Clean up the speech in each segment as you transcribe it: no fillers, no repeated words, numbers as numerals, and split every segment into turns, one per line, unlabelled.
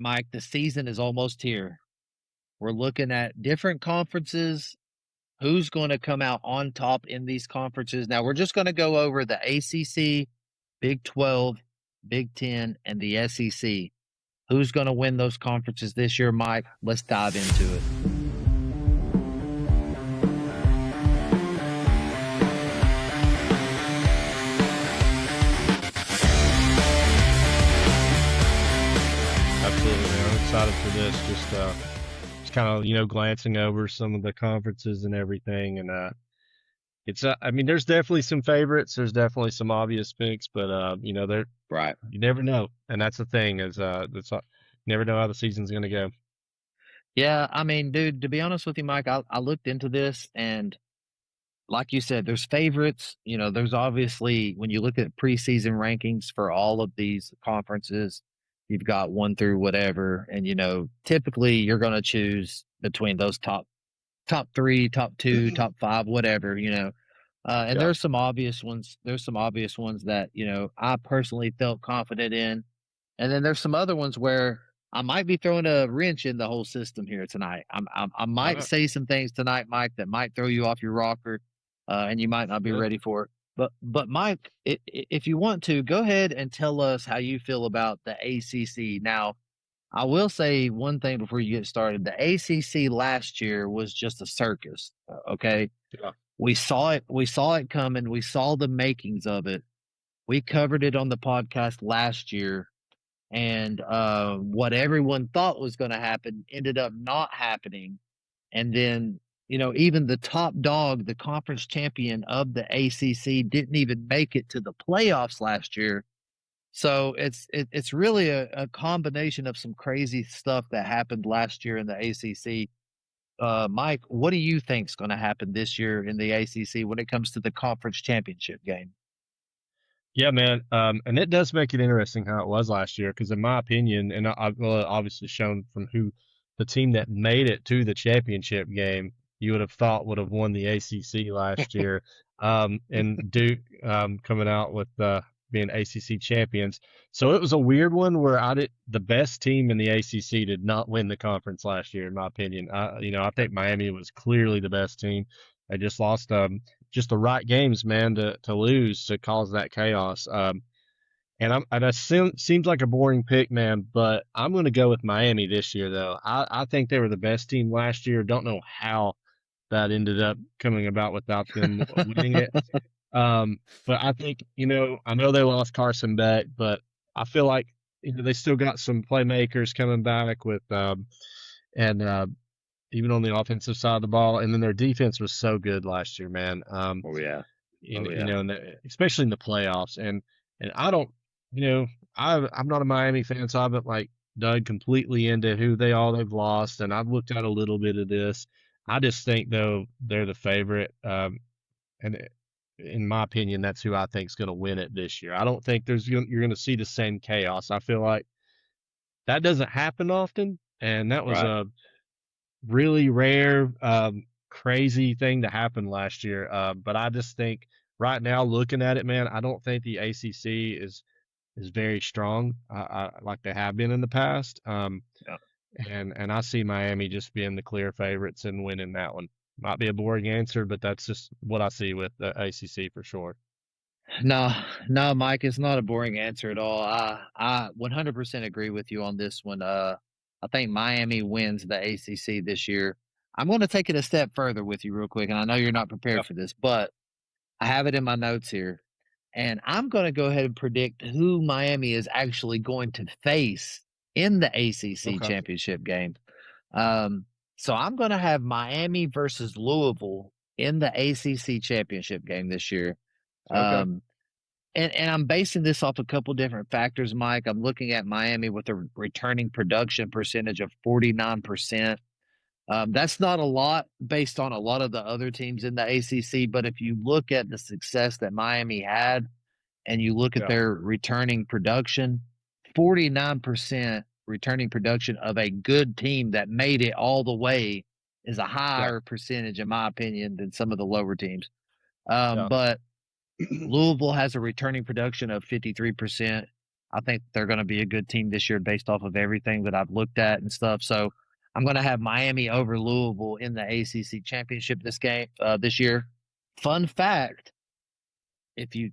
Mike, the season is almost here. We're looking at different conferences. Who's going to come out on top in these conferences? Now, we're just going to go over the ACC, Big 12, Big 10, and the SEC. Who's going to win those conferences this year, Mike? Let's dive into it.
Absolutely, man. I'm excited for this. Just kind of, glancing over some of the conferences and everything. And, I mean, there's definitely some favorites. There's definitely some obvious picks, but,
Right.
you never know. And that's the thing you never know how the season's going to go.
Yeah, I mean, dude, to be honest with you, Mike, I looked into this and like you said, there's favorites. There's obviously, when you look at preseason rankings for all of these conferences, you've got one through whatever. And, typically you're going to choose between those top three, top two, top five, whatever, and
Yeah.
there's some obvious ones. There's some obvious ones that, I personally felt confident in. And then there's some other ones where I might be throwing a wrench in the whole system here tonight. I
Why
might
not?
say some things tonight, Mike, that might throw you off your rocker, and you might not be
Good.
ready for it. But Mike, if you want to, go ahead and tell us how you feel about the ACC. Now, I will say one thing before you get started. The ACC last year was just a circus. Okay,
Yeah.
we saw it. We saw it coming. We saw the makings of it. We covered it on the podcast last year, and what everyone thought was going to happen ended up not happening. And then, even the top dog, the conference champion of the ACC, didn't even make it to the playoffs last year. So it's really a combination of some crazy stuff that happened last year in the ACC. Mike, what do you think is going to happen this year in the ACC when it comes to the conference championship game?
Yeah, man. And it does make it interesting how it was last year, because in my opinion, and well, obviously shown from who the team that made it to the championship game, you would have thought would have won the ACC last year. And Duke, coming out with being ACC champions. So it was a weird one where the best team in the ACC did not win the conference last year, in my opinion. I think Miami was clearly the best team. They just lost, just the right games, man, to lose to cause that chaos. And that seems like a boring pick, man, but I'm going to go with Miami this year, though. I think they were the best team last year. Don't know how that ended up coming about without them winning it. But I think, I know they lost Carson Beck, but I feel like, they still got some playmakers coming back and even on the offensive side of the ball. And then their defense was so good last year, man.
Oh yeah.
You,
Oh
you
yeah.
know, especially in the playoffs. And I don't, I'm not a Miami fan, so I haven't like dug completely into who they've lost, and I've looked at a little bit of this. I just think though they're the favorite, and in my opinion, that's who I think is going to win it this year. I don't think you're going to see the same chaos. I feel like that doesn't happen often, and that was
Right.
a really rare, crazy thing to happen last year. But I just think right now, looking at it, man, I don't think the ACC is very strong, like they have been in the past.
Yeah.
And I see Miami just being the clear favorites and winning that one. Might be a boring answer, but that's just what I see with the ACC for sure.
No, no, Mike, it's not a boring answer at all. I 100% agree with you on this one. I think Miami wins the ACC this year. I'm going to take it a step further with you real quick, and I know you're not
Yeah.
prepared for this, but I have it in my notes here, and I'm going to go ahead and predict who Miami is actually going to face in the ACC
Okay.
championship game. Um, so I'm going to have Miami versus Louisville in the ACC championship game this year.
Okay.
Um, and I'm basing this off a couple different factors, Mike. I'm looking at Miami with a returning production percentage of 49%. That's not a lot based on a lot of the other teams in the ACC, but if you look at the success that Miami had and you look at
Yeah.
their returning production, 49% returning production of a good team that made it all the way is a
Yeah.
higher percentage, in my opinion, than some of the lower teams.
Yeah.
But Louisville has a returning production of 53%. I think they're going to be a good team this year based off of everything that I've looked at and stuff. So I'm going to have Miami over Louisville in the ACC championship this year. Fun fact: if you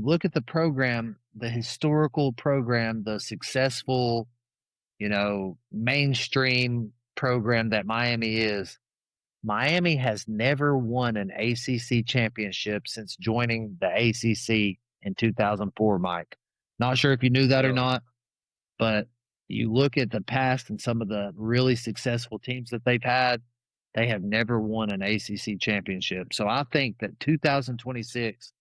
look at the program, the historical program, the successful, mainstream program that Miami is, Miami has never won an ACC championship since joining the ACC in 2004, Mike. Not sure if you knew that or
Really?
not, but you look at the past and some of the really successful teams that they've had, they have never won an ACC championship. So I think that 2026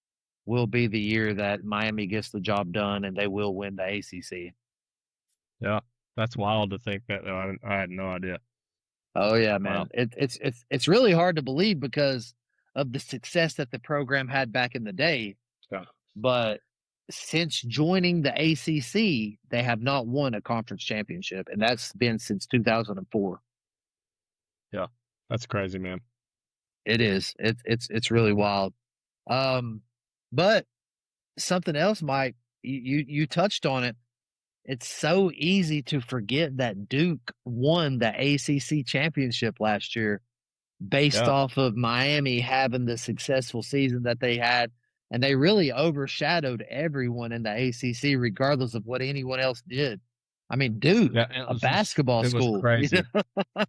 will be the year that Miami gets the job done and they will win the ACC.
Yeah. That's wild to think that, though. I had no idea.
Oh yeah,
Wow.
man. It's really hard to believe because of the success that the program had back in the day.
Yeah.
But since joining the ACC, they have not won a conference championship, and that's been since 2004.
Yeah. That's crazy, man.
It is. It's really wild. Um, but something else, Mike, you touched on it. It's so easy to forget that Duke won the ACC championship last year based
Yeah.
off of Miami having the successful season that they had. And they really overshadowed everyone in the ACC, regardless of what anyone else did. I mean, Duke,
Yeah.
a basketball
It was
school,
crazy. Yeah.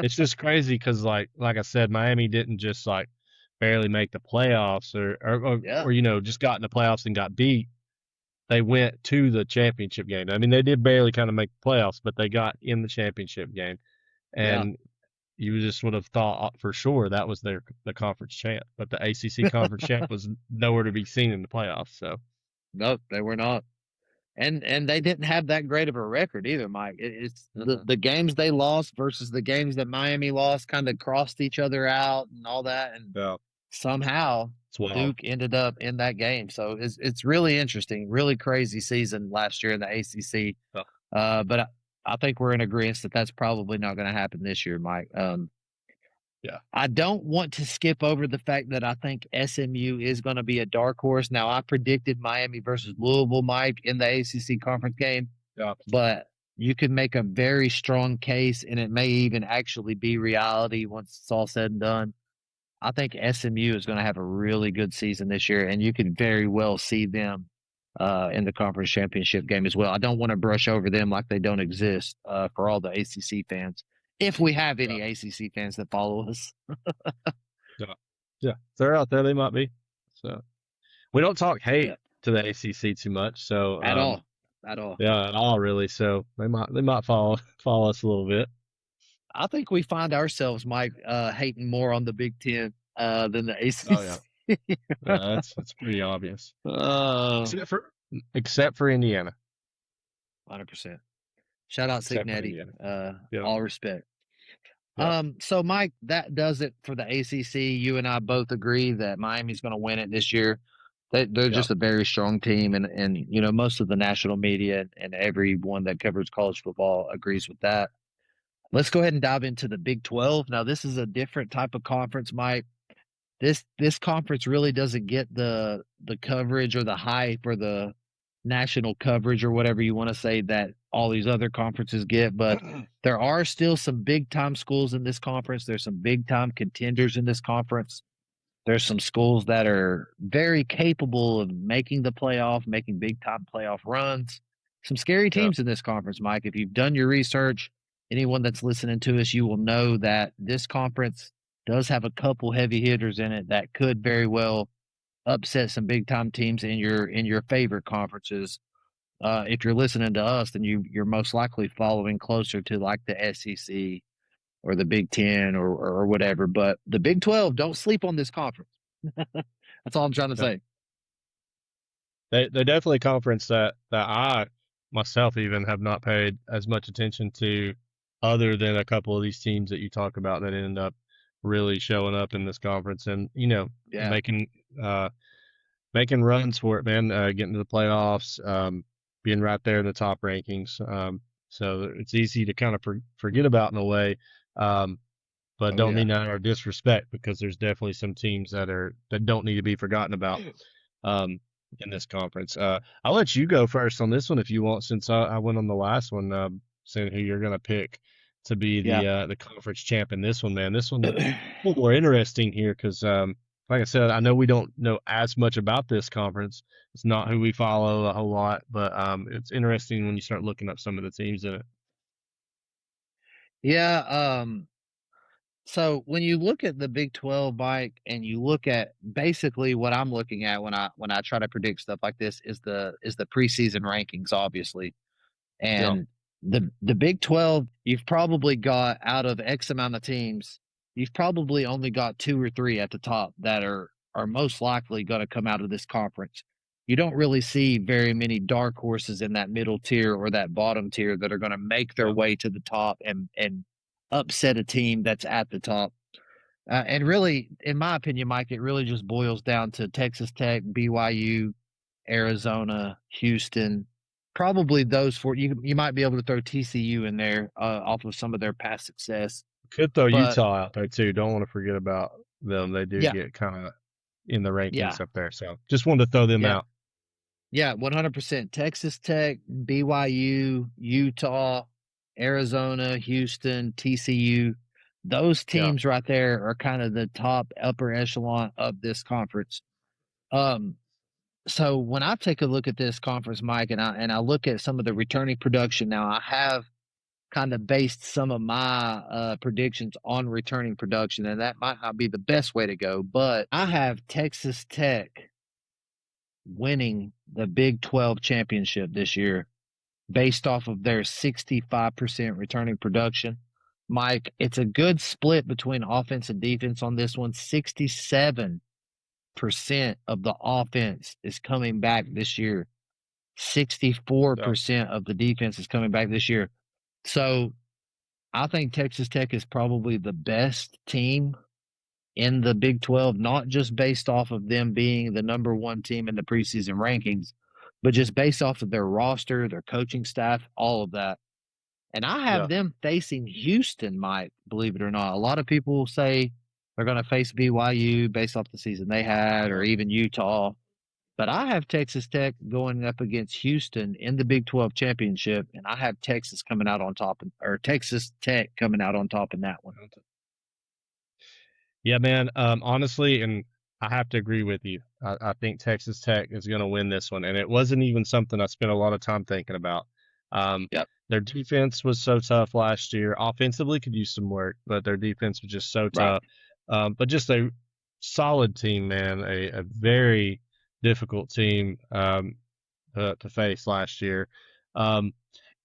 It's just crazy because, like I said, Miami didn't just like barely make the playoffs
Yeah,
or just got in the playoffs and got beat. They went to the championship game. I mean, they did barely kind of make the playoffs, but they got in the championship game.
yeah.
And you just would have thought for sure that was the conference champ. But the ACC conference champ was nowhere to be seen in the playoffs. So,
No, they were not. And they didn't have that great of a record either, Mike. It's
uh-uh.
the games they lost versus the games that Miami lost kind of crossed each other out and all that. And
Yeah,
somehow
it's wild.
Duke ended up in that game. So it's really interesting, really crazy season last year in the ACC.
Yeah,
But I think we're in agreement that that's probably not going to happen this year, Mike.
yeah,
I don't want to skip over the fact that I think SMU is going to be a dark horse. Now, I predicted Miami versus Louisville, Mike, in the ACC conference game,
yeah,
but you can make a very strong case, and it may even actually be reality once it's all said and done. I think SMU is going to have a really good season this year, and you could very well see them in the conference championship game as well. I don't want to brush over them like they don't exist for all the ACC fans, if we have
yeah,
any ACC fans that follow us.
yeah, yeah. If they're out there, they might be. So we don't talk hate
Yeah,
to the ACC too much. So
at all, at all.
yeah, at all really. So they might follow us a little bit.
I think we find ourselves, Mike, hating more on the Big Ten than the
Oh yeah,
ACC.
yeah. That's pretty obvious.
uh,
Except for except for Indiana.
100%. Shout out
Except for
Signetti.
Indiana. Yep.
All respect.
Yep.
So Mike, that does it for the ACC. You and I both agree that Miami's going to win it this year. They're
Yep.
just a very strong team, and most of the national media and everyone that covers college football agrees with that. Let's go ahead and dive into the Big 12. Now, this is a different type of conference, Mike. This conference really doesn't get the coverage or the hype or the national coverage or whatever you want to say that all these other conferences get, but there are still some big time schools in this conference. There's some big time contenders in this conference. There's some schools that are very capable of making the playoff, making big time playoff runs. Some scary
Yep.
teams in this conference, Mike. If you've done your research, anyone that's listening to us, you will know that this conference does have a couple heavy hitters in it that could very well upset some big time teams in your favorite conferences. If you're listening to us, then you're most likely following closer to like the SEC or the Big Ten or whatever. But the Big 12, don't sleep on this conference. That's all I'm trying to
Yep.
say.
They definitely a conference that I myself even have not paid as much attention to, other than a couple of these teams that you talk about that end up really showing up in this conference and
Yeah,
uh making runs for it, man. Getting to the playoffs, being right there in the top rankings. So it's easy to kind of forget about in a way. Um, but
oh
don't
yeah,
mean that or disrespect, because there's definitely some teams that don't need to be forgotten about. Um, in this conference. I'll let you go first on this one if you want, since I went on the last one, saying who you're gonna pick to be
Yeah.
the conference champ in this one, man. This one's a little more interesting here because, like I said, I know we don't know as much about this conference. It's not who we follow a whole lot, but it's interesting when you start looking up some of the teams in it.
Yeah, so when you look at the Big 12, Mike, and you look at basically what I'm looking at when I try to predict stuff like this is the preseason rankings, obviously.
Yeah,
And the Big 12, you've probably got out of X amount of teams, you've probably only got two or three at the top that are most likely going to come out of this conference. You don't really see very many dark horses in that middle tier or that bottom tier that are going to make their
yeah,
way to the top and upset a team that's at the top. And really, in my opinion, Mike, it really just boils down to Texas Tech, BYU, Arizona, Houston, probably those four. You might be able to throw TCU in there off of some of their past success,
could throw
but
Utah out there too. Don't want to forget about them. They do
yeah,
get kind of in the
yeah,
rankings up there, so just wanted to throw them
yeah,
out.
yeah, 100%. Texas Tech, BYU, Utah, Arizona, Houston, TCU. Those
Yeah,
teams right there are kind of the top upper echelon of this conference. Um, so when I take a look at this conference, Mike, and I look at some of the returning production now, I have kind of based some of my predictions on returning production, and that might not be the best way to go, but I have Texas Tech winning the Big 12 championship this year based off of their 65% returning production. Mike, it's a good split between offense and defense on this one. 67% of the offense is coming back this year.
yeah,
64% of the defense is coming back this year. So I think Texas Tech is probably the best team in the Big 12, not just based off of them being the number one team in the preseason rankings, but just based off of their roster, their coaching staff, all of that. And I have
yeah.
them facing Houston, Mike, believe it or not. A lot of people say they're going to face BYU based off the season they had, or
Yeah.
even Utah. But I have Texas Tech going up against Houston in the Big 12 championship, and I have Texas coming out on top, or Texas Tech coming out on top in that one.
Yeah, man. Honestly, and I have to agree with you. I think Texas Tech is going to win this one, and it wasn't even something I spent a lot of time thinking about. Um,
Yep.
their defense was so tough last year. Offensively, could use some work, but their defense was just so
Right.
tough. But just a solid team, man. A very difficult team to face last year. Um,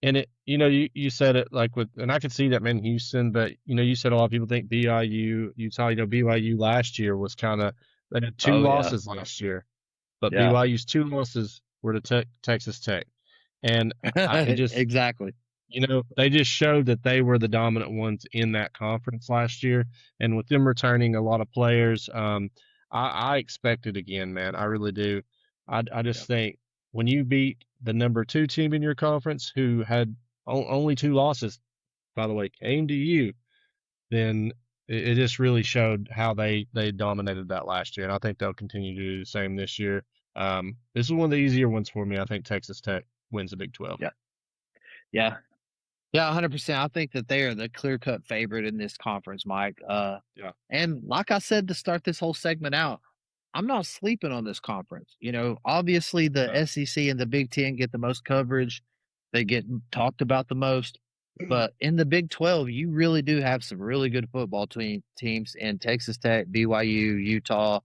and it, you said it like with, and I could see that, man, Houston, but you said a lot of people think BYU, Utah, BYU last year was kind of, they had two
Oh yeah.
losses last year, but
Yeah.
BYU's two losses were to Texas Tech. And it just,
Exactly.
they just showed that they were the dominant ones in that conference last year. And with them returning a lot of players, I expect it again, man. I really do. I just
Yep.
think when you beat the number two team in your conference, who had only two losses, by the way, came to you, then it just really showed how they dominated that last year. And I think they'll continue to do the same this year. This is one of the easier ones for me. I think Texas Tech wins the Big 12.
Yeah. Yeah. Yeah, 100%. I think that they are the clear cut favorite in this conference, Mike.
Yeah.
And like I said to start this whole segment out, I'm not sleeping on this conference. Obviously the
No.
SEC and the Big Ten get the most coverage. They get talked about the most. But in the Big 12, you really do have some really good football teams in Texas Tech, BYU, Utah,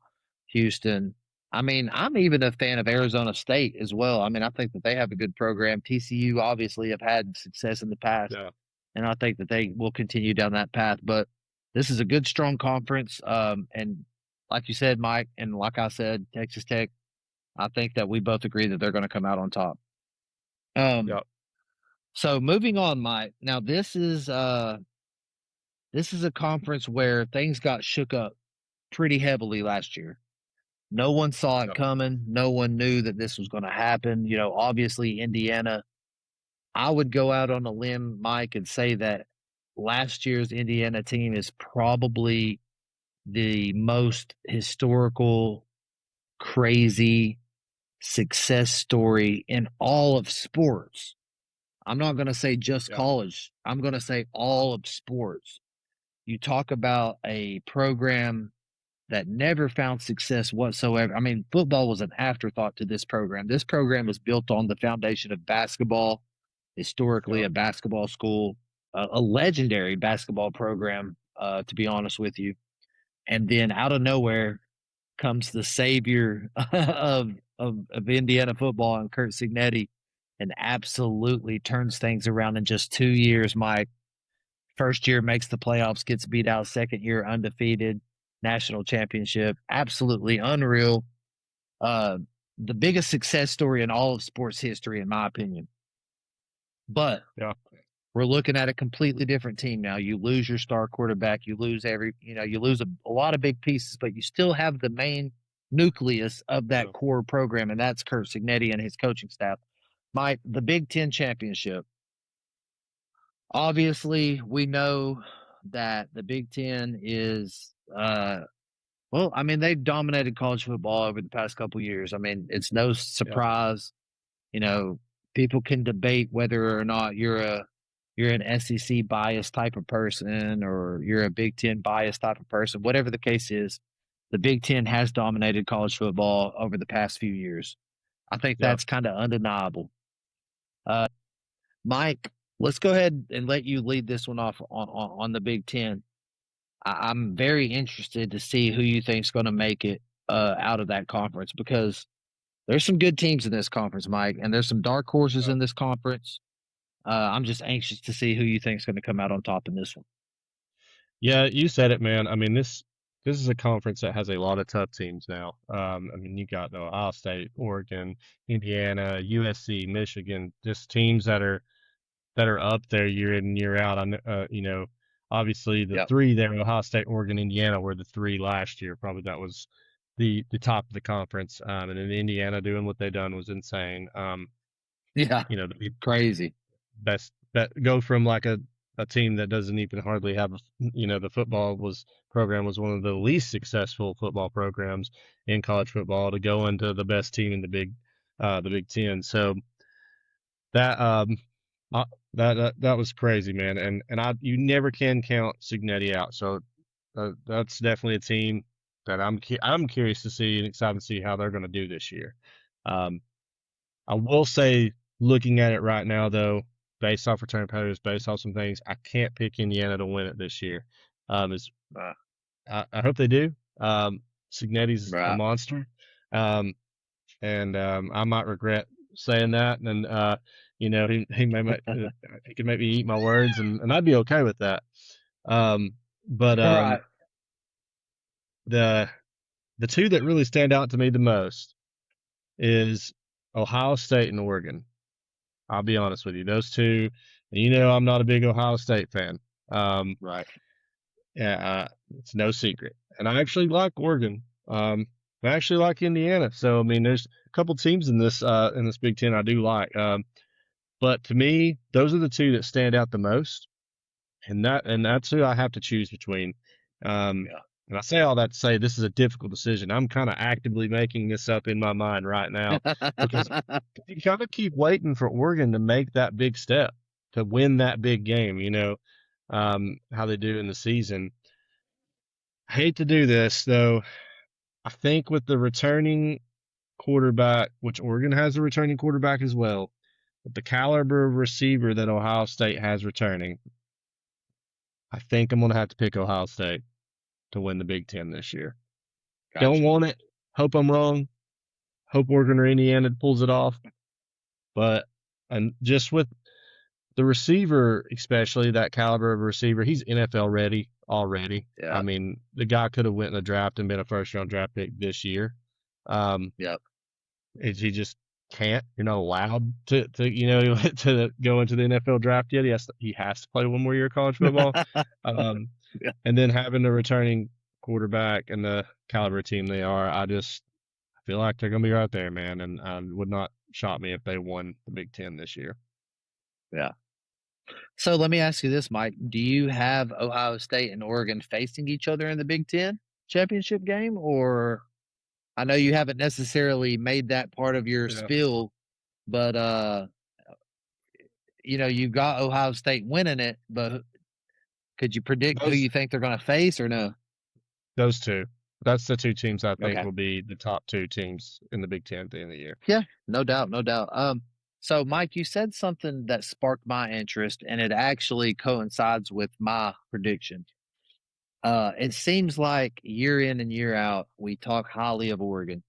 Houston. I mean, I'm even a fan of Arizona State as well. I mean, I think that they have a good program. TCU obviously have had success in the past,
Yeah.
and I think that they will continue down that path. But this is a good, strong conference. And like you said, Mike, and like I said, Texas Tech, I think that we both agree that they're going to come out on top. Um,
Yeah.
so moving on, Mike. Now this is a conference where things got shook up pretty heavily last year. No one saw it
Yeah.
coming. No one knew that this was going to happen. Obviously Indiana. I would go out on a limb, Mike, and say that last year's Indiana team is probably the most historical, crazy success story in all of sports. I'm not going to say just
Yeah.
college. I'm going to say all of sports. You talk about a program that never found success whatsoever. I mean, football was an afterthought to this program. This program was built on the foundation of basketball, historically
Yeah.
a basketball school, a legendary basketball program, to be honest with you. And then out of nowhere comes the savior of Indiana football and Kurt Signetti and absolutely turns things around in just 2 years. Mike, first year makes the playoffs, gets beat out, second year undefeated, national championship. Absolutely unreal. Uh, the biggest success story in all of sports history, in my opinion. But
Yeah.
we're looking at a completely different team now. You lose your star quarterback, you lose you lose a lot of big pieces, but you still have the main nucleus of
Yeah.
that core program, and that's Kurt Signetti and his coaching staff. Mike, the Big Ten championship. Obviously, we know that the Big Ten is well, I mean, they've dominated college football over the past couple years. I mean, it's no
Yeah.
surprise. You know, people can debate whether or not you're an SEC biased type of person or you're a Big Ten biased type of person. Whatever the case is, the Big Ten has dominated college football over the past few years. I think
Yeah.
that's kind of undeniable. Mike, let's go ahead and let you lead this one off on the Big Ten. I'm very interested to see who you think is going to make it out of that conference because there's some good teams in this conference, Mike, and there's some dark horses
Yeah.
in this conference. I'm just anxious to see who you think is going to come out on top in this one.
Yeah, you said it, man. I mean, this is a conference that has a lot of tough teams now. I mean, you got Ohio State, Oregon, Indiana, USC, Michigan, just teams that are up there year in and year out. Obviously the
Yep.
three there, Ohio State, Oregon, Indiana, were the three last year. Probably that was the top of the conference. And then Indiana doing what they done was insane.
Yeah.
To be
Crazy.
best that go from like a team that doesn't even hardly have the football was program was one of the least successful football programs in college football to go into the best team in the Big Ten. So that uh, that was crazy, man. And you never can count Signetti out. So that's definitely a team that I'm curious to see and excited to see how they're going to do this year. Um, I will say, looking at it right now, though, based off return patterns, based off some things, I can't pick Indiana to win it this year. Is
Uh,
I hope they do. Signetti's a
right.
monster, um, and I might regret saying that. And he could make me eat my words, and I'd be okay with that. But
All right.
the the two that really stand out to me the most is Ohio State and Oregon. I'll be honest with you. Those two, I'm not a big Ohio State fan. Um,
Right.
yeah, it's no secret. And I actually like Oregon. I actually like Indiana. So I mean, there's a couple teams in this Big Ten I do like. But to me, those are the two that stand out the most, and that's who I have to choose between. Um,
Yeah.
and I say all that to say this is a difficult decision. I'm kind of actively making this up in my mind right now because you kind of keep waiting for Oregon to make that big step to win that big game. How they do in the season. I hate to do this though. I think with the returning quarterback, which Oregon has a returning quarterback as well, with the caliber of receiver that Ohio State has returning, I think I'm going to have to pick Ohio State to win the Big Ten this year. Don't
Gotcha.
want it. Hope I'm wrong. Hope Oregon or Indiana pulls it off. But and just with the receiver, especially that caliber of receiver, he's NFL ready already. I
Yeah.
mean, the guy could have went in the draft and been a first round draft pick this year. Um,
Yep.
he just can't. You're not allowed to go into the NFL draft yet. He has to play one more year of college football. Um,
Yeah.
and then having the returning quarterback and the caliber team they are, I feel like they're gonna be right there, man. And would not shock me if they won the Big Ten this year.
Yeah. So let me ask you this, Mike. Do you have Ohio State and Oregon facing each other in the Big Ten championship game or I know you haven't necessarily made that part of your
Yeah.
spiel, but you got Ohio State winning it, but could you predict who
Those
you think they're going to face or no?
those two. That's the two teams I think
Okay.
will be the top two teams in the Big Ten at the end of the year.
Yeah, no doubt, no doubt. So Mike, you said something that sparked my interest, and it actually coincides with my prediction. It seems like year in and year out, we talk highly of Oregon.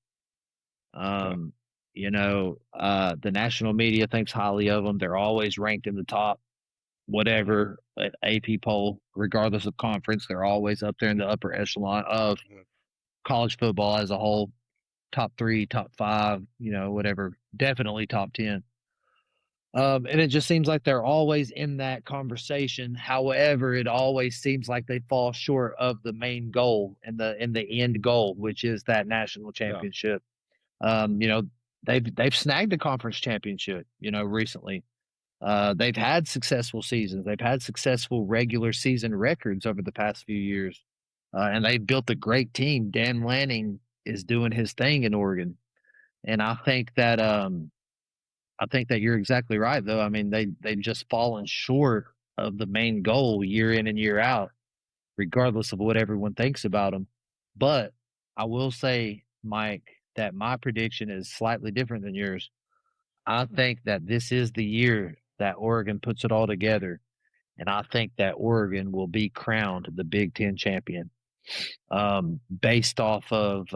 Yeah.
Um, the national media thinks highly of them. They're always ranked in the top, whatever AP poll, regardless of conference. They're always up there in the upper echelon of
Yeah.
college football as a whole. Top three, top five, whatever. Definitely top 10. And it just seems like they're always in that conversation. However, it always seems like they fall short of the main goal and the end goal, which is that national
Yeah.
championship. Um, you know, they've snagged a conference championship, recently. They've had successful seasons. They've had successful regular season records over the past few years. And they've built a great team. Dan Lanning is doing his thing in Oregon. And I think that you're exactly right, though. I mean, they've just fallen short of the main goal year in and year out, regardless of what everyone thinks about them. But I will say, Mike, that my prediction is slightly different than yours. I think that this is the year that Oregon puts it all together, and I think that Oregon will be crowned the Big Ten champion, based off of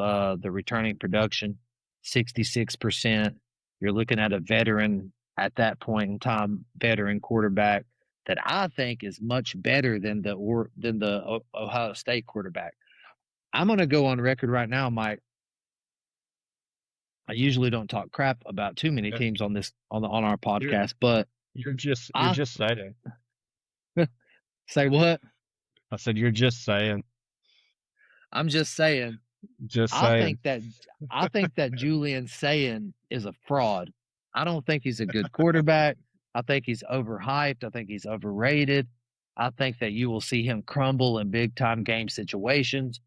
the returning production, 66%. You're looking at a veteran at that point in time, veteran quarterback that I think is much better than the Ohio State quarterback. I'm going to go on record right now, Mike. I usually don't talk crap about too many
Yeah.
teams on our
You're
podcast, but
you're
I
just saying.
say what?
I said you're just saying.
I'm just saying
Just
I
saying.
think that I think that Julian Sayin is a fraud. I don't think he's a good quarterback. I think he's overhyped. I think he's overrated. I think that you will see him crumble in big time game situations.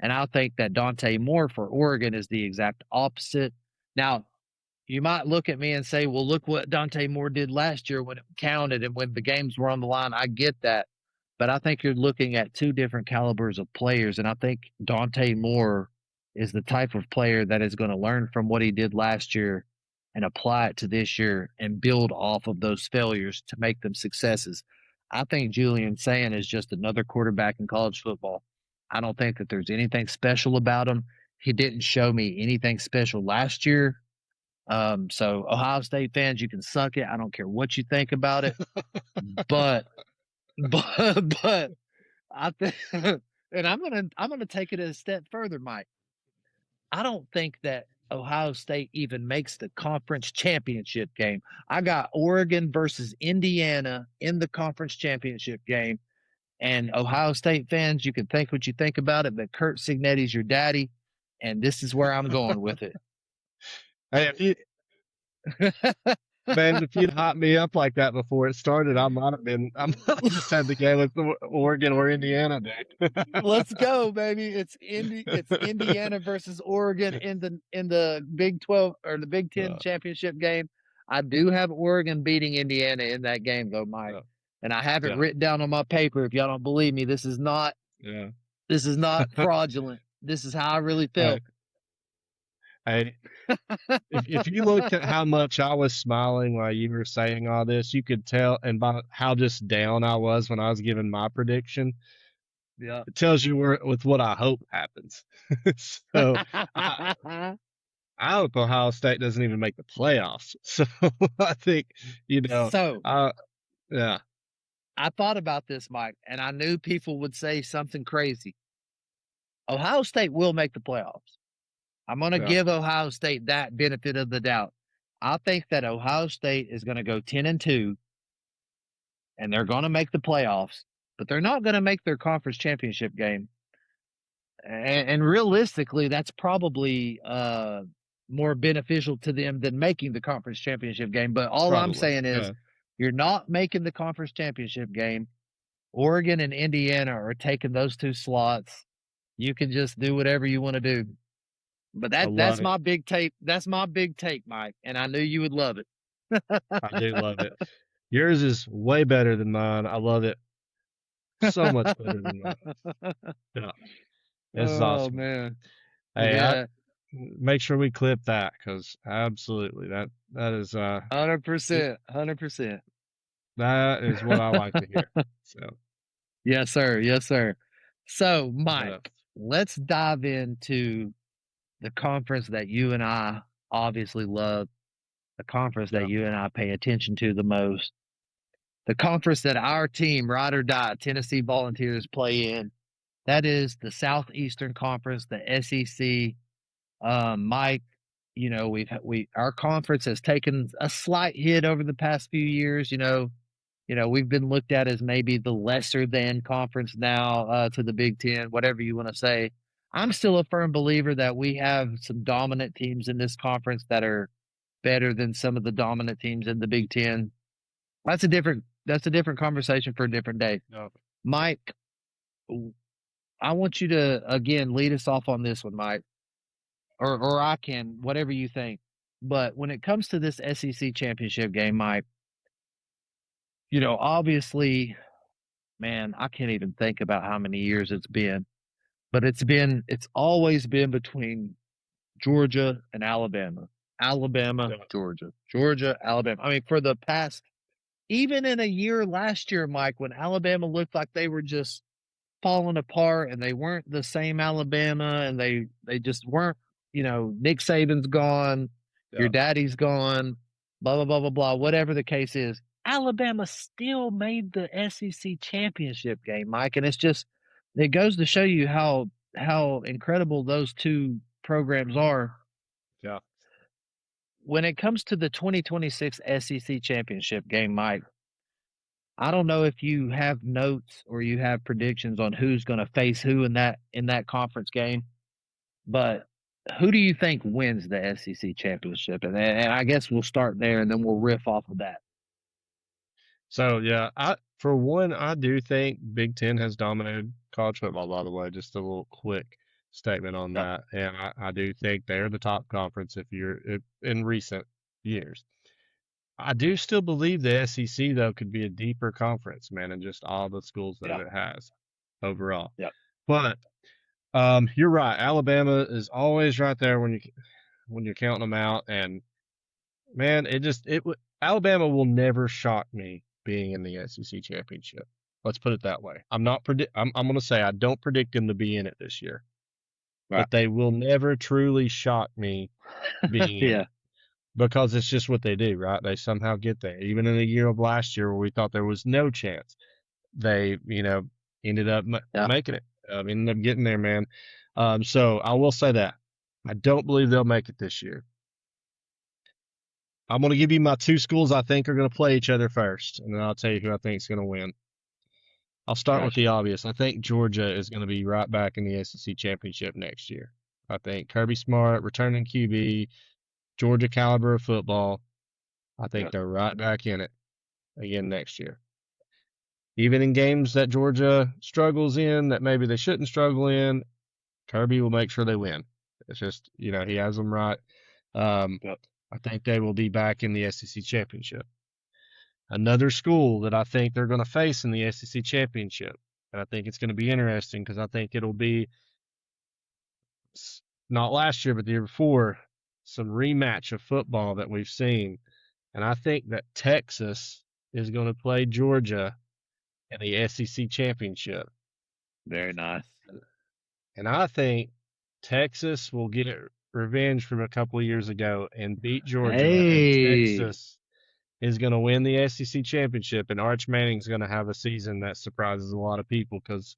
And I think that Dante Moore for Oregon is the exact opposite. Now, you might look at me and say, well, look what Dante Moore did last year when it counted and when the games were on the line. I get that. But I think you're looking at two different calibers of players. And I think Dante Moore is the type of player that is going to learn from what he did last year and apply it to this year and build off of those failures to make them successes. I think Julian Sayin is just another quarterback in college football. I don't think that there's anything special about him. He didn't show me anything special last year. So Ohio State fans, you can suck it. I don't care what you think about it, but but I think, and I'm gonna take it a step further, Mike. I don't think that Ohio State even makes the conference championship game. I got Oregon versus Indiana in the conference championship game, and Ohio State fans, you can think what you think about it, but Kurt Signetti's your daddy, and this is where I'm going with it.
Hey, if you'd hot me up like that before it started, I might have just had the game with Oregon or Indiana, dude.
Let's go, baby. It's Indiana versus Oregon in the Big 12 or the Big 10
Uh,
championship game. I do have Oregon beating Indiana in that game though, Mike.
yeah,
And I have it
yeah,
written down on my paper. If y'all don't believe me,
yeah.
this is not fraudulent. This is how I really
Hey,
felt.
hey, if you looked at how much I was smiling while you were saying all this, you could tell, and by how just down I was when I was giving my prediction,
Yeah.
it tells you where with what I hope happens. So I hope Ohio State doesn't even make the playoffs. So I think, you know,
So
uh, yeah,
I thought about this, Mike, and I knew people would say something crazy. Ohio State will make the playoffs. I'm going to
yeah,
give Ohio State that benefit of the doubt. I think that Ohio State is going to go 10-2 and they're going to make the playoffs, but they're not going to make their conference championship game. And realistically, that's probably more beneficial to them than making the conference championship game. But all I'm
probably.
saying is
Yeah.
you're not making the conference championship game. Oregon and Indiana are taking those two slots. You can just do whatever you want to do. But
I
that's
love it.
my big take. That's my big take, Mike, and I knew you would love it.
I do love it. Yours is way better than mine. I love it so much better than mine. Yeah, this is
Oh
awesome.
man.
Hey, I
Yeah,
make sure we clip that because absolutely that is
100%. 100%.
that is what I like to hear. So,
Yes, sir. Yes, sir. So,
what
Mike,
else?
let's dive into the conference that you and I obviously love, the conference that
Yeah,
you and I pay attention to the most, the conference that our team, Ride or Die, Tennessee Volunteers, play in. That is the Southeastern Conference, the SEC. Mike, we our conference has taken a slight hit over the past few years. We've been looked at as maybe the lesser than conference now to the Big Ten, whatever you want to say. I'm still a firm believer that we have some dominant teams in this conference that are better than some of the dominant teams in the Big Ten. That's a different conversation for a different day.
no,
Mike, I want you to again lead us off on this one, Mike, or I can, whatever you think. But when it comes to this SEC championship game, Mike, obviously, man, I can't even think about how many years it's been, but it's always been between Georgia and Alabama. Alabama,
yeah,
Georgia, Georgia, Alabama. I mean, for the past, even in a year last year, Mike, when Alabama looked like they were just falling apart and they weren't the same Alabama and they just weren't, Nick Saban's gone, your
yeah,
daddy's gone, blah blah blah blah blah, whatever the case is. Alabama still made the SEC championship game, Mike, and it goes to show you how incredible those two programs are.
yeah.
When it comes to the 2026 SEC championship game, Mike, I don't know if you have notes or you have predictions on who's going to face who in that conference game, but who do you think wins the SEC championship? And I guess we'll start there and then we'll riff off of that.
So yeah, I for one, I do think Big Ten has dominated college football. By the way, just a little quick statement on
Yeah,
that, and I do think they're the top conference in recent years. I do still believe the SEC though could be a deeper conference, man, and just all the schools that
yeah,
it has overall.
yeah,
But you're right. Alabama is always right there when you're counting them out, and man, Alabama will never shock me being in the SEC championship. Let's put it that way. I'm going to say I don't predict them to be in it this year,
right.
but they will never truly shock me being in
Yeah,
it because it's just what they do, right? They somehow get there. Even in the year of last year where we thought there was no chance, they, ended up
yeah.
making it. Ended up getting there, man. So I will say that I don't believe they'll make it this year. I'm going to give you my two schools I think are going to play each other first, and then I'll tell you who I think is going to win. I'll start with
Gotcha.
the obvious. I think Georgia is going to be right back in the SEC championship next year. I think Kirby Smart, returning QB, Georgia caliber of football. I think
Yeah,
they're right back in it again next year. Even in games that Georgia struggles in, that maybe they shouldn't struggle in, Kirby will make sure they win. It's just, he has them right. Um,
yeah.
I think they will be back in the SEC championship. Another school that I think they're going to face in the SEC championship. And I think it's going to be interesting because I think it'll be not last year, but the year before, some rematch of football that we've seen. And I think that Texas is going to play Georgia in the SEC championship.
Very nice.
And I think Texas will get revenge from a couple of years ago and beat Georgia. And
Hey,
Texas is going to win the SEC championship, and Arch Manning's going to have a season that surprises a lot of people because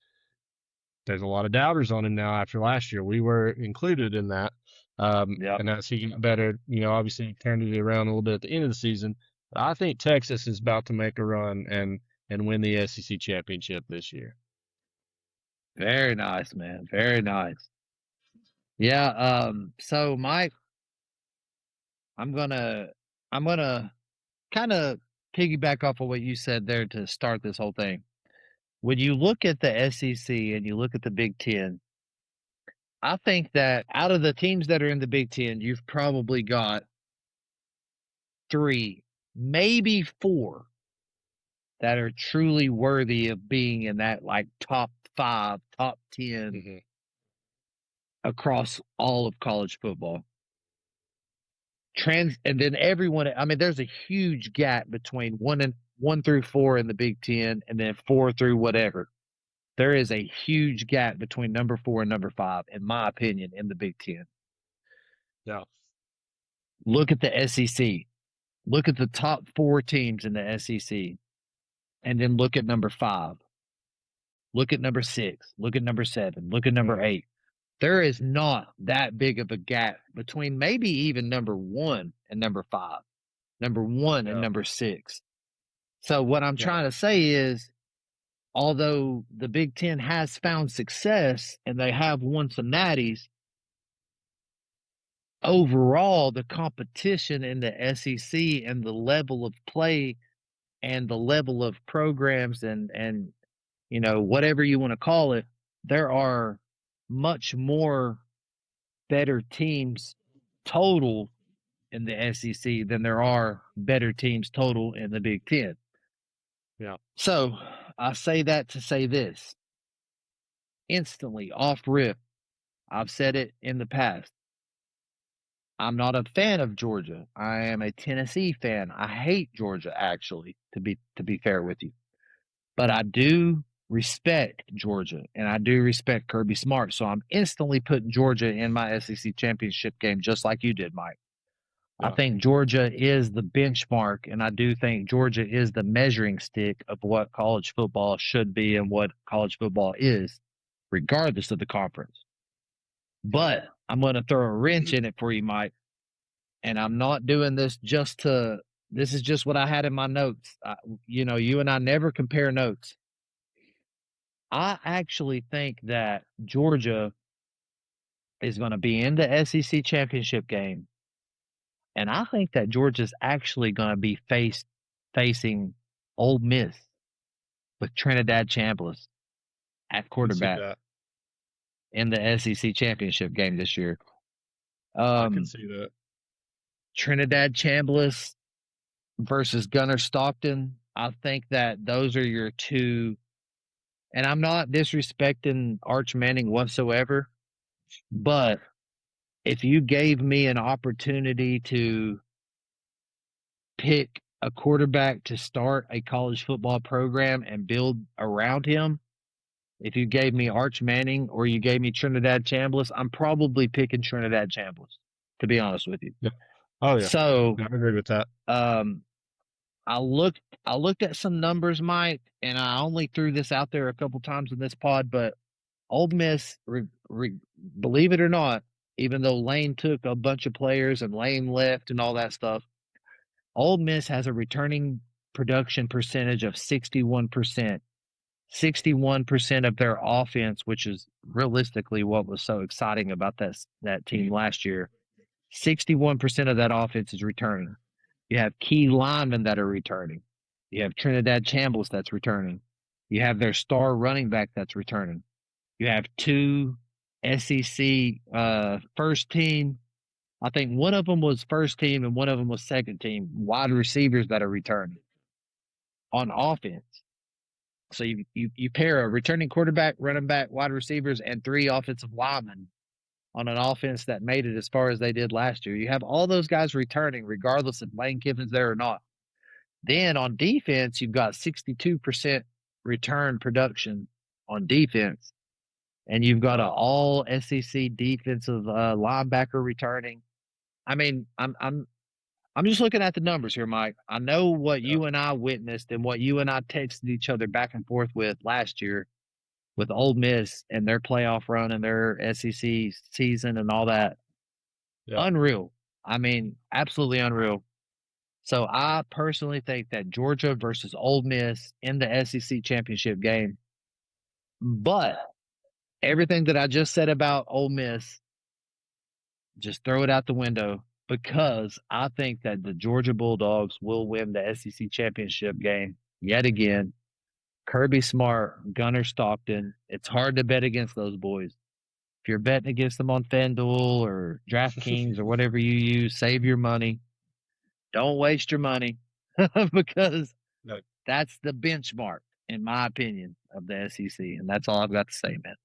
there's a lot of doubters on him now after last year. We were included in that.
yep.
And as he got better, obviously he turned it around a little bit at the end of the season. But I think Texas is about to make a run and win the SEC championship this year.
Very nice, man. Very nice. Yeah. So Mike, I'm gonna I'm gonna kind of piggyback off of what you said there to start this whole thing. When you look at the SEC and you look at the Big Ten, I think that out of the teams that are in the Big Ten, you've probably got 3, maybe 4 that are truly worthy of being in that like top 5, top 10
Mm-hmm.
across all of college football. And then everyone, I mean, there's a huge gap between 1 through 4 in the Big Ten, and then 4 through whatever. There is a huge gap between number 4 and number 5, in my opinion, in the Big Ten.
Yeah.
Look at the SEC. Look at the top 4 teams in the SEC, and then look at number 5. Look at number 6. Look at number 7. Look at number
Mm-hmm.
8. There is not that big of a gap between maybe even number 1 and number 5, number 1 and
Yeah.
number 6. So what I'm
Yeah.
trying to say is, although the Big Ten has found success and they have won some natties, overall the competition in the SEC and the level of play and the level of programs and whatever you want to call it, there are much more better teams total in the SEC than there are better teams total in the Big Ten.
Yeah.
So I say that to say this instantly off rip. I've said it in the past. I'm not a fan of Georgia. I am a Tennessee fan. I hate Georgia, actually, to be fair with you. But I do respect Georgia, and I do respect Kirby Smart. So I'm instantly putting Georgia in my SEC championship game, just like you did, Mike. I
Yeah.
think Georgia is the benchmark, and I do think Georgia is the measuring stick of what college football should be and what college football is, regardless of the conference. But I'm going to throw a wrench in it for you, Mike. And I'm not doing this this is just what I had in my notes. You and I never compare notes. I actually think that Georgia is going to be in the SEC championship game. And I think that Georgia's actually going to be facing Ole Miss with Trinidad Chambliss at
I can see
quarterback
that.
in the SEC championship game this year.
I can see that.
Trinidad Chambliss versus Gunnar Stockton. I think that those are your two. And I'm not disrespecting Arch Manning whatsoever, but if you gave me an opportunity to pick a quarterback to start a college football program and build around him, if you gave me Arch Manning or you gave me Trinidad Chambliss, I'm probably picking Trinidad Chambliss, to be honest with you.
Yeah. Oh yeah.
So
I agree with that.
I looked at some numbers, Mike, and I only threw this out there a couple times in this pod, but Ole Miss, believe it or not, even though Lane took a bunch of players and Lane left and all that stuff, Ole Miss has a returning production percentage of 61%. 61% of their offense, which is realistically what was so exciting about that team last year. 61% of that offense is returning. You have key linemen that are returning. You have Trinidad Chambliss that's returning. You have their star running back that's returning. You have 2 SEC first team. I think one of them was first team and one of them was second team wide receivers that are returning on offense. So you pair a returning quarterback, running back, wide receivers, and 3 offensive linemen on an offense that made it as far as they did last year. You have all those guys returning, regardless if Lane Kiffin's there or not. Then on defense, you've got 62% return production on defense, and you've got an all SEC defensive linebacker returning. I mean, I'm just looking at the numbers here, Mike. I know what you and I witnessed and what you and I texted each other back and forth with last year with Ole Miss and their playoff run and their SEC season and all that.
Yeah.
Unreal. I mean, absolutely unreal. So I personally think that Georgia versus Ole Miss in the SEC championship game. But everything that I just said about Ole Miss, just throw it out the window because I think that the Georgia Bulldogs will win the SEC championship game yet again. Kirby Smart, Gunnar Stockton. It's hard to bet against those boys. If you're betting against them on FanDuel or DraftKings or whatever you use, save your money. Don't waste your money because
No,
that's the benchmark, in my opinion, of the SEC. And that's all I've got to say, man.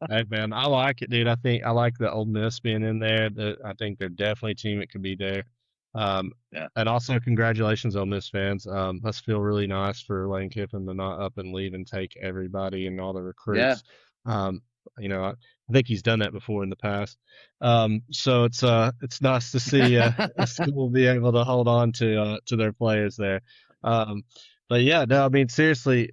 hey man, I like it, dude. I think I like the Ole Miss being in there. I think they're definitely a team that could be there. Um,
Yeah.
and also congratulations, Ole Miss fans. Must feel really nice for Lane Kiffin to not up and leave and take everybody and all the
Yeah.
recruits. Um, I think he's done that before in the past. So it's nice to see a school be able to hold on to their players there. Um, but yeah, no, I mean seriously,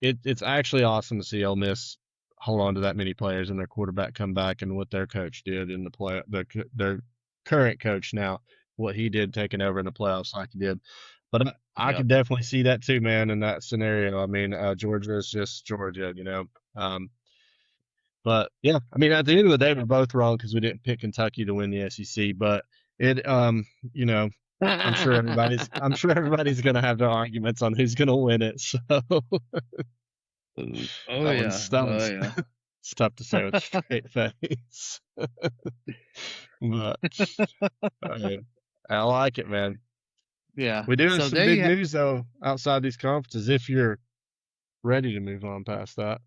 it's actually awesome to see Ole Miss hold on to that many players and their quarterback come back and what their coach did in the their current coach now, what he did taking over in the playoffs like he did. But I
Yep.
could definitely see that too, man, in that scenario. I mean, Georgia is just Georgia, you know. But yeah, I mean, at the end of the day, we're both wrong because we didn't pick Kentucky to win the SEC. But it, you know, I'm sure everybody's gonna have their arguments on who's gonna win it. So
Oh
that
yeah.
one's that
Oh
one's
yeah.
it's tough to say with a straight face. But uh, I like it, man.
Yeah.
We do have
So
some
there
big
you
news though outside these conferences. If you're ready to move on past that,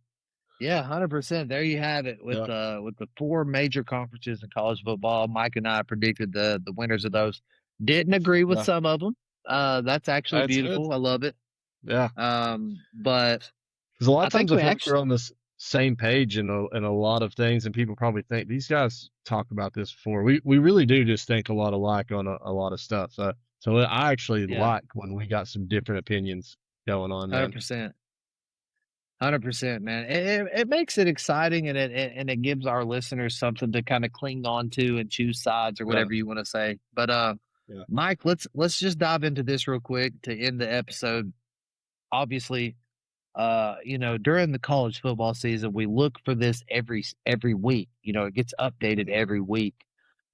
Yeah, 100%. There you have it
yeah,
with the four major conferences in college football. Mike and I predicted the winners of those. Didn't agree with
yeah,
some of them. That's actually
that's good.
beautiful. I love it.
Yeah,
But
because a lot
I
of times
think
I
we
feel like we're
actually
on this same page in a lot of things, and people probably think these guys talk about this before. We really do just think a lot alike on a lot of stuff. So I actually
yeah,
like when we got some different opinions going on, man.
100%. 100%, man. It makes it exciting and it gives our listeners something to kind of cling on to and choose sides or
Yeah,
whatever you want to say. But
yeah,
Mike, let's just dive into this real quick to end the episode. Obviously, during the college football season, we look for this every week. It gets updated
mhm,
every week.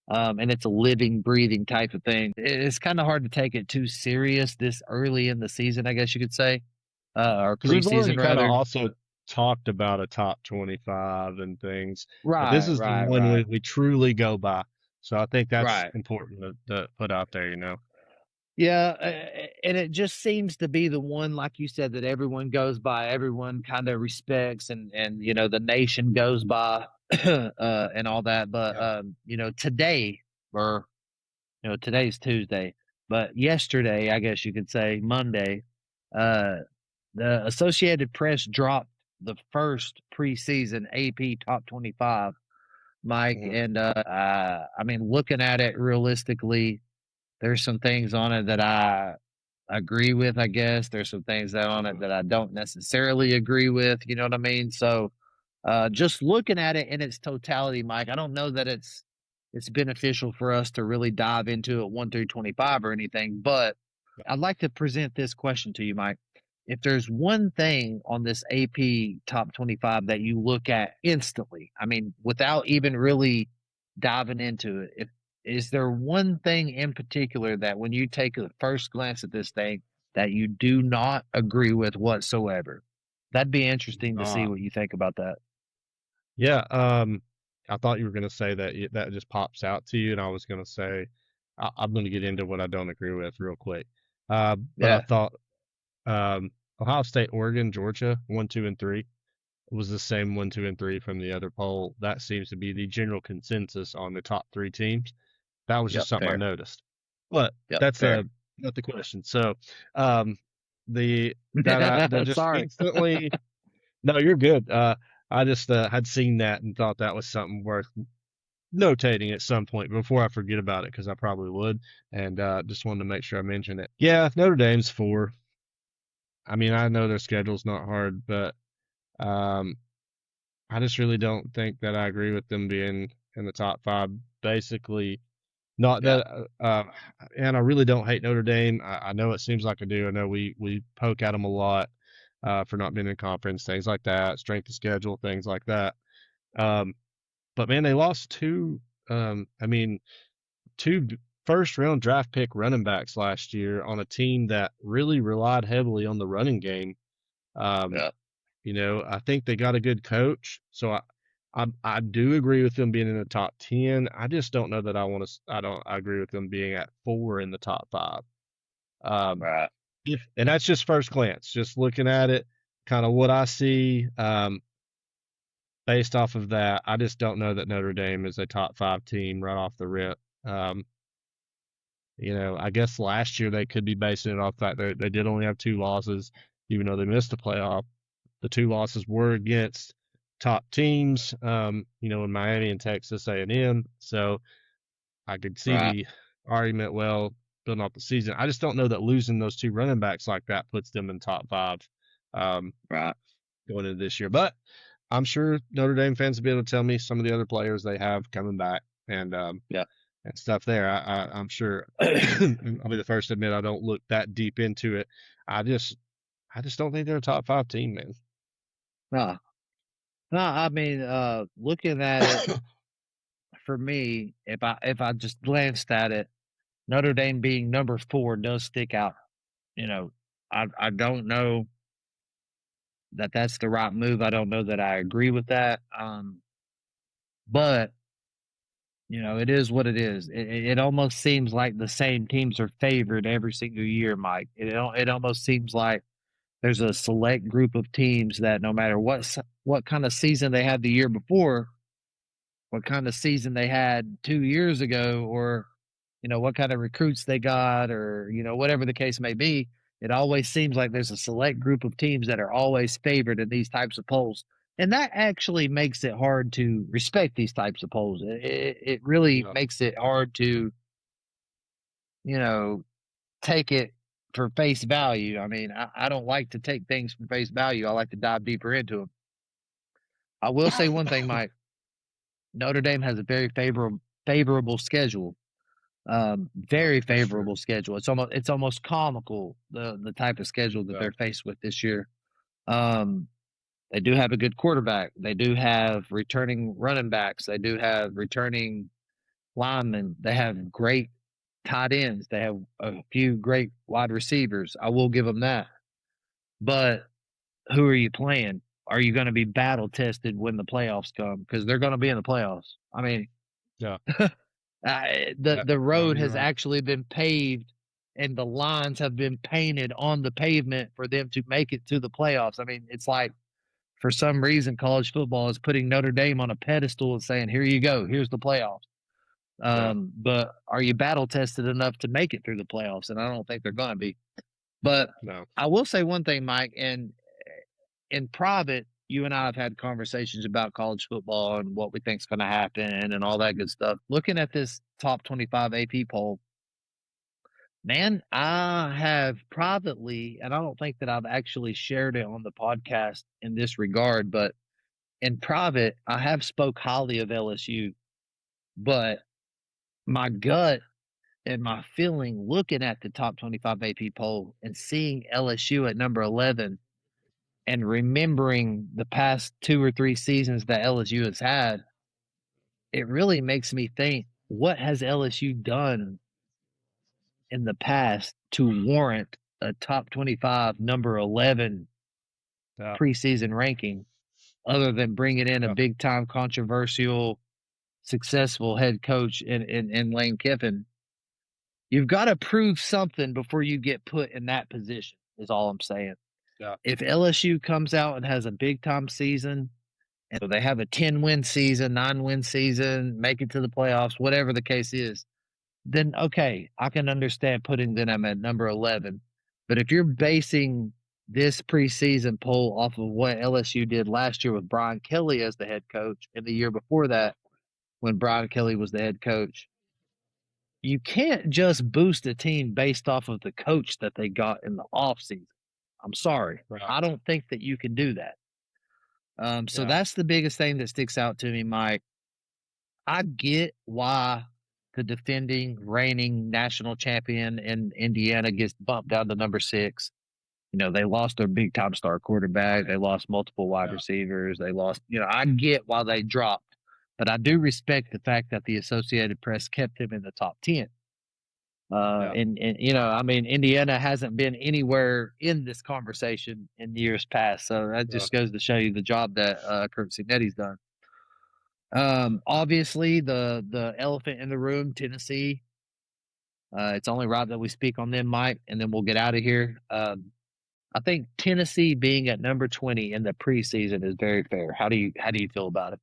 And it's a living, breathing type of thing. It's kind of hard to take it too serious this early in the season, I guess you could say, or
because we've already
preseason
kind of
rather.
also talked about a top 25 and things, but this
Right,
is the
right,
one
right,
we truly go by. So I think that's
right.
important to put out there, you know.
Yeah, and it just seems to be the one, like you said, that everyone goes by, everyone kind of respects, and the nation goes by, and all that. But
Yeah.
today, or today's Tuesday, but yesterday, I guess you could say Monday, uh, the Associated Press dropped the first preseason AP Top 25, Mike,
Mhm.
and I mean, looking at it realistically, there's some things on it that I agree with, I guess. There's some things that on it
Mhm.
that I don't necessarily agree with, you know what I mean? So, just looking at it in its totality, Mike, I don't know that it's beneficial for us to really dive into it 1 through 25 or anything, but
Yeah.
I'd like to present this question to you, Mike. If there's one thing on this AP top 25 that you look at instantly, I mean, without even really diving into it, if is there one thing in particular that when you take a first glance at this thing that you do not agree with whatsoever? That'd be interesting to see
Uh,
what you think about that.
yeah. I thought you were gonna say that that just pops out to you, and I was gonna say I'm gonna get into what I don't agree with real quick. But I
Yeah.
thought Ohio State, Oregon, Georgia, 1, 2, and 3 was the same 1, 2, and 3 from the other poll. That seems to be the general consensus on the top three teams. That was just
Yep.
something I
Fair.
noticed. But
Yep.
that's
Fair.
not the question. So um the that just
Sorry.
instantly no, you're good. I just had seen that and thought that was something worth notating at some point before I forget about it because I probably would, and just wanted to make sure I mentioned it. Yeah, Notre Dame's 4. I mean, I know their schedule's not hard, but um, I just really don't think that I agree with them being in the top 5. Basically, not
Yeah.
that, and I really don't hate Notre Dame. I know it seems like I do. I know we poke at them a lot for not being in conference, things like that, strength of schedule, things like that. Um, but man, they lost two. I mean, two first round draft pick running backs last year on a team that really relied heavily on the running game. Um,
Yeah.
I think they got a good coach, so I do agree with them being in the top 10. I just don't know that I want to. I agree with them being at 4 in the top 5. Um,
Right.
and that's just first glance, just looking at it, kind of what I see. Based off of that, I just don't know that Notre Dame is a top 5 team right off the rip. Um, I guess last year they could be basing it off that they did only have 2 losses, even though they missed the playoff. The 2 losses were against top teams, in Miami and Texas A&M. So I could see
Right.
the argument, well, building off the season. I just don't know that losing those 2 running backs like that puts them in top 5 um,
Right.
going into this year. But I'm sure Notre Dame fans will be able to tell me some of the other players they have coming back
Yeah.
and stuff there. I'm sure I'll be the first to admit I don't look that deep into it. I just I just don't think they're a top 5 team, man.
No. No, I mean, looking at it for me, if I just glanced at it, Notre Dame being number 4 does stick out. You know, I don't know that that's the right move. I don't know that I agree with that. But it is what it is. It almost seems like the same teams are favored every single year, Mike. It almost seems like there's a select group of teams that no matter what kind of season they had the year before, what kind of season they had 2 years ago, or what kind of recruits they got, or whatever the case may be, it always seems like there's a select group of teams that are always favored in these types of polls, and that actually makes it hard to respect these types of polls. It really
Yeah,
makes it hard to you know take it for face value. I mean, I don't like to take things for face value. I like to dive deeper into them. I will say one thing, Mike. Notre Dame has a very favorable schedule.
yeah,
Very
that's true.
favorable schedule. It's almost comical, the type of schedule that
Yeah,
they're faced with this year. Um, they do have a good quarterback. They do have returning running backs. They do have returning linemen. They have great tight ends. They have a few great wide receivers. I will give them that. But who are you playing? Are you going to be battle tested when the playoffs come? Because they're going to be in the playoffs. I mean,
yeah,
the
yeah.
the
No,
road
you're
has
right.
actually been paved and the lines have been painted on the pavement for them to make it to the playoffs. I mean, it's like for some reason college football is putting Notre Dame on a pedestal and saying, "Here you go, here's the playoffs."
Yeah,
But are you battle tested enough to make it through the playoffs? And I don't think they're going to be. But
no,
I will say one thing, Mike, and in private, you and I have had conversations about college football and what we think is going to happen and all that good stuff. Looking at this top 25 AP poll, man, I have privately, and I don't think that I've actually shared it on the podcast in this regard, but in private, I have spoke highly of LSU. But my gut and my feeling looking at the top 25 AP poll and seeing LSU at number 11 and remembering the past 2 or 3 seasons that LSU has had, it really makes me think, what has LSU done in the past to warrant a top 25 number 11
yeah,
preseason ranking other than bringing in a
yeah,
big time controversial successful head coach in Lane Kiffin? You've got to prove something before you get put in that position, is all I'm saying.
yeah,
If LSU comes out and has a big time season, and so they have a 10-win season, 9-win season, make it to the playoffs, whatever the case is, then okay, I can understand putting them at number 11. But if you're basing this preseason poll off of what LSU did last year with Brian Kelly as the head coach and the year before
yeah,
that when Brian Kelly was the head coach, you can't just boost a team based off of the coach that they got in the offseason. I'm sorry.
right.
I don't think that you can do that. So
Yeah,
that's the biggest thing that sticks out to me, Mike. I get why the defending, reigning national champion in Indiana gets bumped down to number 6. They lost their big time star quarterback. They lost multiple wide
yeah,
receivers. They lost, I get why they dropped, but I do respect the fact that the Associated Press kept him in the top 10.
Yeah.
And I mean, Indiana hasn't been anywhere in this conversation in years past. So that
Yeah.
just goes to show you the job that Kurt Signetti's done. Obviously, the elephant in the room, Tennessee. It's only right that we speak on them, Mike, and then we'll get out of here. I think Tennessee being at number 20 in the preseason is very fair. How do you feel about it?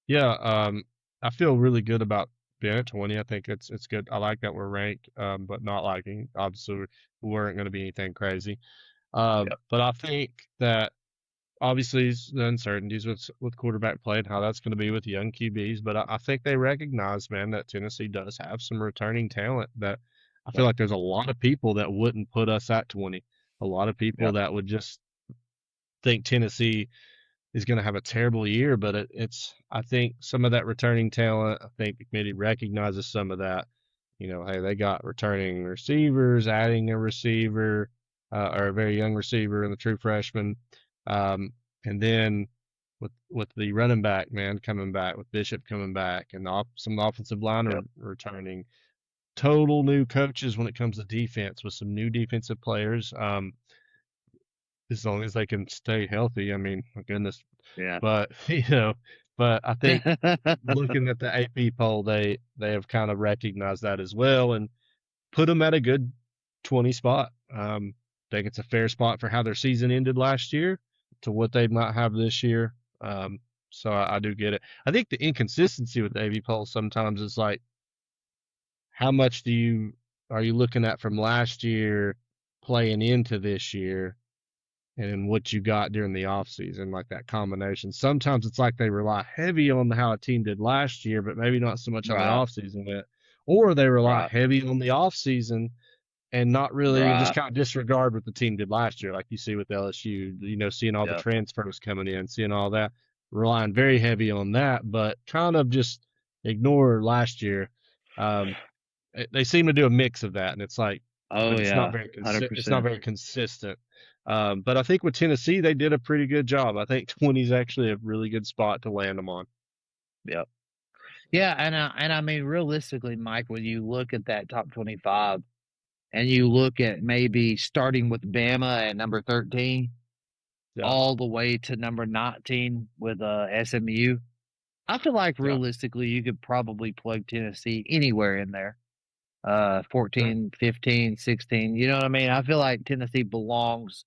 Yeah. I feel really good about being at 20. I think it's good. I like that we're ranked, but not liking. Obviously, we weren't going to be anything crazy.
Yep.
But I think that obviously the uncertainties with quarterback play and how that's going to be with young QBs. But I think they recognize, man, that Tennessee does have some returning talent that I feel
Yep.
like there's a lot of people that wouldn't put us at 20. A lot of people
Yep.
that would just think Tennessee is going to have a terrible year, but I think some of that returning talent, I think the committee recognizes some of that. Hey, they got returning receivers, adding a receiver, or a very young receiver and the true freshman. Um, and then with the running back, man, coming back, with Bishop coming back, and some of the offensive line
Yep.
returning. Total new coaches when it comes to defense with some new defensive players. As long as they can stay healthy, I mean, my goodness.
Yeah.
But but I think looking at the AP poll, they have kind of recognized that as well and put them at a good 20 spot. I think it's a fair spot for how their season ended last year to what they might have this year. So I do get it. I think the inconsistency with the AP poll sometimes is like, how much are you looking at from last year playing into this year? And what you got during the off season, like that combination. Sometimes it's like they rely heavy on how a team did last year, but maybe not so much how the
Right.
off season went. Or they rely
Right.
heavy on the off season and not really, and just
Right.
kind of disregard what the team did last year, like you see with LSU, seeing all the
Yep.
transfers coming in, seeing all that, relying very heavy on that, but kind of just ignore last year. Um, they seem to do a mix of that, and it's like,
Oh
but
yeah.
it's not
100%.
very consistent. But I think with Tennessee, they did a pretty good job. I think 20 is actually a really good spot to land them on.
Yep. Yeah, and I mean realistically, Mike, when you look at that top 25 and you look at maybe starting with Bama at number 13
Yeah,
all the way to number 19 with SMU, I feel like
yeah,
realistically you could probably plug Tennessee anywhere in there.
sure,
14, 15, 16. You know what I mean? I feel like Tennessee belongs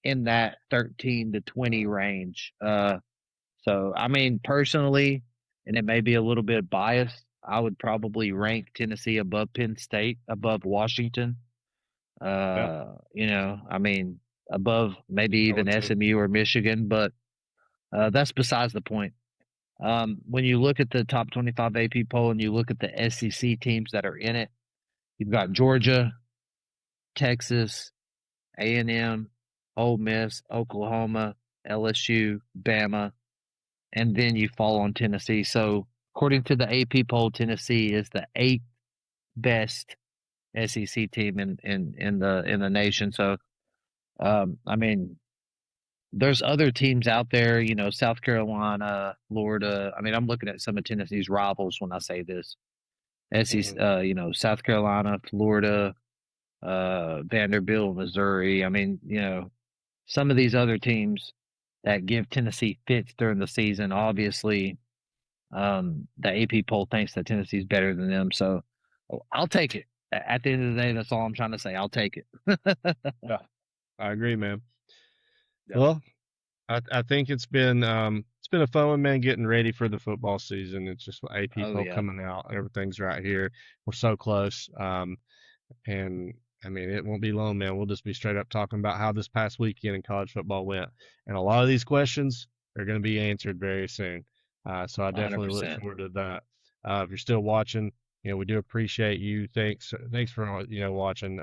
in that 13 to 20 range. So I mean, personally, and it may be a little bit biased, I would probably rank Tennessee above Penn State, above Washington.
yeah,
I mean, above maybe
I
even
would too.
SMU or Michigan, but that's besides the point. When you look at the top 25 AP poll and you look at the SEC teams that are in it, you've got Georgia, Texas, A&M, Ole Miss, Oklahoma, LSU, Bama, and then you fall on Tennessee. So, according to the AP poll, Tennessee is the eighth best SEC team in the nation. So, I mean, there's other teams out there, South Carolina, Florida. I mean, I'm looking at some of Tennessee's rivals when I say this.
Hmm.
SEC, South Carolina, Florida, Vanderbilt, Missouri. I mean, some of these other teams that give Tennessee fits during the season. Obviously, the AP poll thinks that Tennessee's better than them. So I'll take it. At the end of the day, that's all I'm trying to say. I'll take it.
Yeah, I agree, man.
Yep.
Well, I think it's been a fun one, man, getting ready for the football season. It's just AP
Oh
poll
yeah,
coming out. Everything's right here. We're so close. And I mean, it won't be long, man. We'll just be straight up talking about how this past weekend in college football went. And a lot of these questions are going to be answered very soon. So I definitely look
100%.
forward to that. If you're still watching, we do appreciate you. Thanks for watching.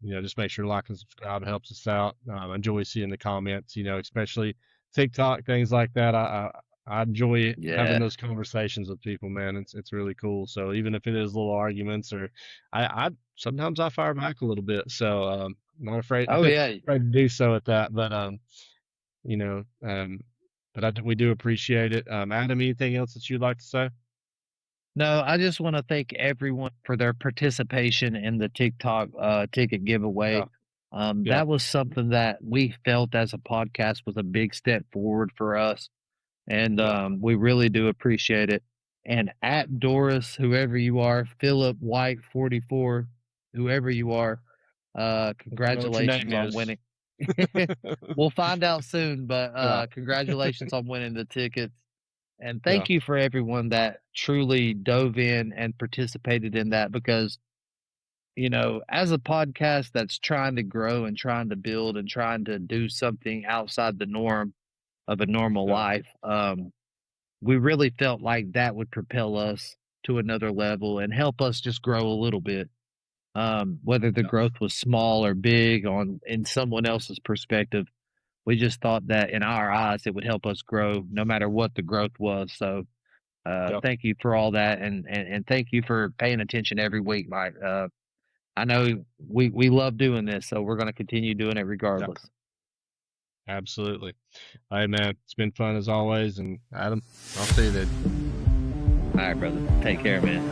Just make sure to like and subscribe. It helps us out. I enjoy seeing the comments, especially TikTok, things like that. I enjoy having
Yeah.
those conversations with people, man. It's really cool. So even if it is little arguments or I sometimes I fire back a little bit. So I'm not afraid
Oh yeah.
afraid to do so at that. But you know, um we do appreciate it. Adam, anything else that you'd like to say?
No, I just want to thank everyone for their participation in the TikTok ticket giveaway.
Yeah. Yeah.
That was something that we felt as a podcast was a big step forward for us, and
Yeah.
we really do appreciate it. And at Doris, whoever you are, Philip White 44, whoever you are,
I don't know what your name
congratulations on
is.
winning. We'll find out soon, but
Yeah.
congratulations on winning the tickets. And
Yeah.
thank you for everyone that truly dove in and participated in that because, as a podcast that's trying to grow and trying to build and trying to do something outside the norm of a normal
Yeah.
life, we really felt like that would propel us to another level and help us just grow a little bit. Whether the
Yeah.
growth was small or big on in someone else's perspective, we just thought that in our eyes it would help us grow no matter what the growth was. So
Yeah.
thank you for all that, and thank you for paying attention every week, Mike. I know we love doing this, so we're going to continue doing it
Yeah.
regardless.
Absolutely. All right, man. It's been fun as always. And Adam, I'll see you then.
All right, brother. Take care, man.